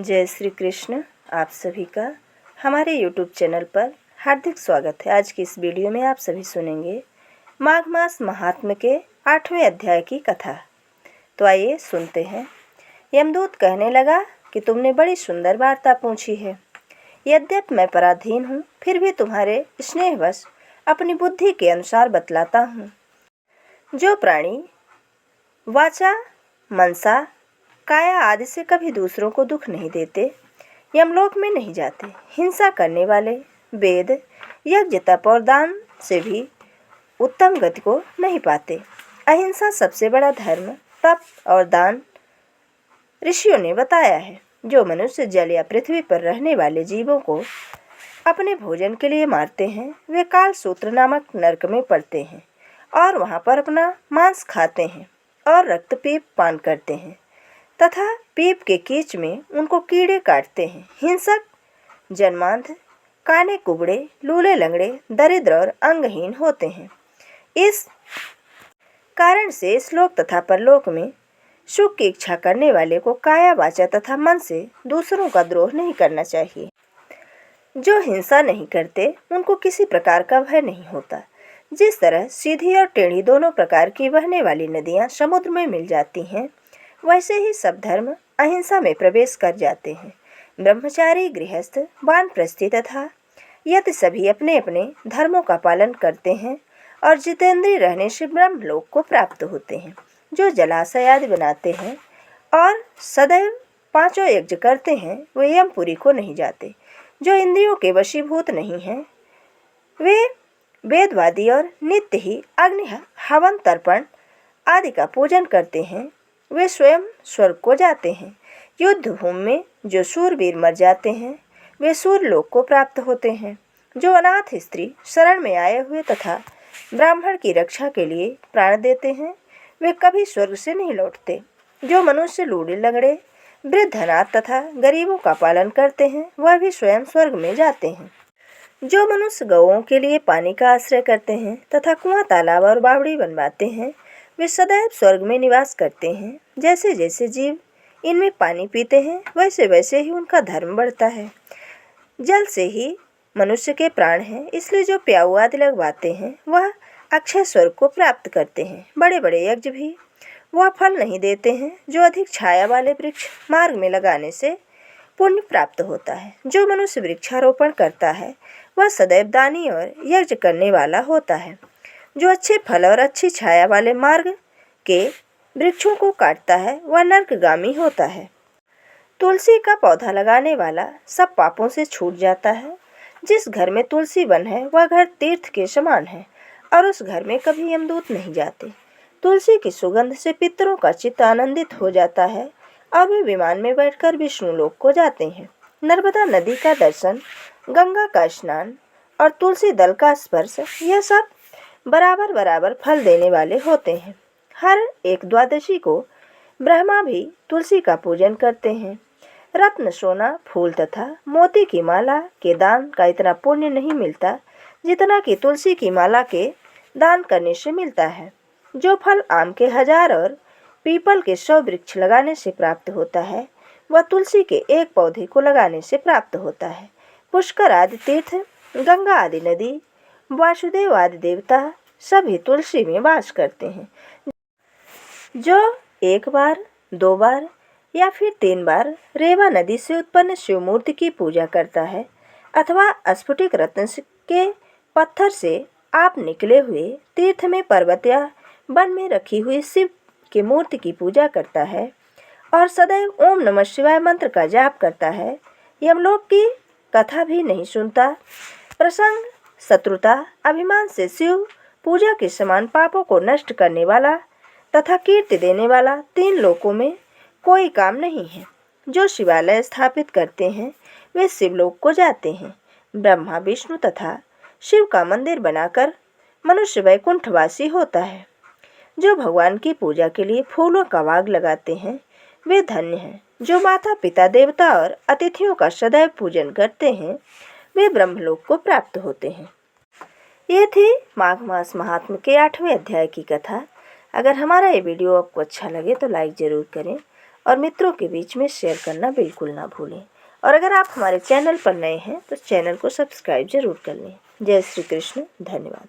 जय श्री कृष्ण। आप सभी का हमारे YouTube चैनल पर हार्दिक स्वागत है। आज की इस वीडियो में आप सभी सुनेंगे माघ मास महात्म्य के 8वें अध्याय की कथा। तो आइए सुनते हैं। यमदूत कहने लगा कि तुमने बड़ी सुंदर वार्ता पूछी है। यद्यपि मैं पराधीन हूँ, फिर भी तुम्हारे स्नेहवश अपनी बुद्धि के अनुसार बतलाता हूँ। जो प्राणी वाचा, मनसा, काया आदि से कभी दूसरों को दुख नहीं देते, यमलोक में नहीं जाते। हिंसा करने वाले वेद, यज्ञ, तप और दान से भी उत्तम गति को नहीं पाते। अहिंसा सबसे बड़ा धर्म, तप और दान ऋषियों ने बताया है। जो मनुष्य जल या पृथ्वी पर रहने वाले जीवों को अपने भोजन के लिए मारते हैं, वे कालसूत्र नामक नरक में पड़ते हैं और वहाँ पर अपना मांस खाते हैं और रक्तपीप पान करते हैं तथा पीप के कीच में उनको कीड़े काटते हैं। हिंसक जन्मांध, काने कुबड़े, लूले लंगड़े, दरिद्र और अंगहीन होते हैं। इस कारण से श्लोक तथा परलोक में सुख की इच्छा करने वाले को काया, वाचा तथा मन से दूसरों का द्रोह नहीं करना चाहिए। जो हिंसा नहीं करते, उनको किसी प्रकार का भय नहीं होता। जिस तरह सीधी और टेढ़ी दोनों प्रकार की बहने वाली नदियाँ समुद्र में मिल जाती हैं, वैसे ही सब धर्म अहिंसा में प्रवेश कर जाते हैं। ब्रह्मचारी, गृहस्थ, वानप्रस्थी तथा यति सभी अपने अपने धर्मों का पालन करते हैं और जितेंद्रिय रहने से ब्रह्मलोक को प्राप्त होते हैं। जो जलाशय आदि बनाते हैं और सदैव 5 यज्ञ करते हैं, वे यमपुरी को नहीं जाते। जो इंद्रियों के वशीभूत नहीं हैं, वे वेदवादी और नित्य ही अग्नि, हवन, तर्पण आदि का पूजन करते हैं, वे स्वयं स्वर्ग को जाते हैं। युद्ध भूमि में जो शूरवीर मर जाते हैं, वे सूर्यलोक को प्राप्त होते हैं। जो अनाथ स्त्री शरण में आए हुए तथा ब्राह्मण की रक्षा के लिए प्राण देते हैं, वे कभी स्वर्ग से नहीं लौटते। जो मनुष्य लूले लंगड़े, वृद्ध, अनाथ तथा गरीबों का पालन करते हैं, वह भी स्वयं स्वर्ग में जाते हैं। जो मनुष्य गौओं के लिए पानी का आश्रय करते हैं तथा कुआं, तालाब और बावड़ी बनवाते हैं, वे सदैव स्वर्ग में निवास करते हैं। जैसे जैसे जीव इनमें पानी पीते हैं, वैसे वैसे ही उनका धर्म बढ़ता है। जल से ही मनुष्य के प्राण हैं, इसलिए जो प्याऊ आदि लगवाते हैं, वह अक्षय स्वर्ग को प्राप्त करते हैं। बड़े बड़े यज्ञ भी वह फल नहीं देते हैं। जो अधिक छाया वाले वृक्ष मार्ग में लगाने से पुण्य प्राप्त होता है। जो मनुष्य वृक्षारोपण करता है, वह सदैव दानी और यज्ञ करने वाला होता है। जो अच्छे फल और अच्छी छाया वाले मार्ग के वृक्षों को काटता है, वह नरकगामी होता है। तुलसी का पौधा लगाने वाला सब पापों से छूट जाता है। जिस घर में तुलसी वन है, वह घर तीर्थ के समान है और उस घर में कभी यमदूत नहीं जाते। तुलसी की सुगंध से पितरों का चित्त आनंदित हो जाता है और वे विमान में बैठकर विष्णु लोक को जाते हैं। नर्मदा नदी का दर्शन, गंगा का स्नान और तुलसी दल का स्पर्श, यह सब बराबर बराबर फल देने वाले होते हैं। हर एक द्वादशी को ब्रह्मा भी तुलसी का पूजन करते हैं। रत्न, सोना, फूल तथा मोती की माला के दान का इतना पुण्य नहीं मिलता जितना कि तुलसी की माला के दान करने से मिलता है। जो फल आम के 1000 और पीपल के 100 वृक्ष लगाने से प्राप्त होता है, वह तुलसी के एक पौधे को लगाने से प्राप्त होता है। पुष्कर आदि तीर्थ, गंगा आदि नदी, वासुदेव आदि देवता सभी तुलसी में वास करते हैं। जो एक बार, 2 बार या फिर 3 बार रेवा नदी से उत्पन्न शिव मूर्ति की पूजा करता है अथवा स्फटिक रत्न के पत्थर से आप निकले हुए तीर्थ में पर्वत या वन में रखी हुई शिव की मूर्ति की पूजा करता है और सदैव ओम नमः शिवाय मंत्र का जाप करता है, यमलोक की कथा भी नहीं सुनता, प्रसंग, शत्रुता, अभिमान से शिव पूजा के समान पापों को नष्ट करने वाला तथा कीर्ति देने वाला 3 लोकों में कोई काम नहीं है। जो शिवालय स्थापित करते हैं, वे शिवलोक को जाते हैं। ब्रह्मा, विष्णु तथा शिव का मंदिर बनाकर मनुष्य वैकुंठवासी होता है। जो भगवान की पूजा के लिए फूलों का बाग लगाते हैं, वे धन्य हैं। जो माता, पिता, देवता और अतिथियों का सदैव पूजन करते हैं, वे ब्रह्मलोक को प्राप्त होते हैं। ये थी माघ मास महात्म्य के 8वें अध्याय की कथा। अगर हमारा ये वीडियो आपको अच्छा लगे तो लाइक ज़रूर करें और मित्रों के बीच में शेयर करना बिल्कुल ना भूलें। और अगर आप हमारे चैनल पर नए हैं तो चैनल को सब्सक्राइब जरूर कर लें। जय श्री कृष्ण, धन्यवाद।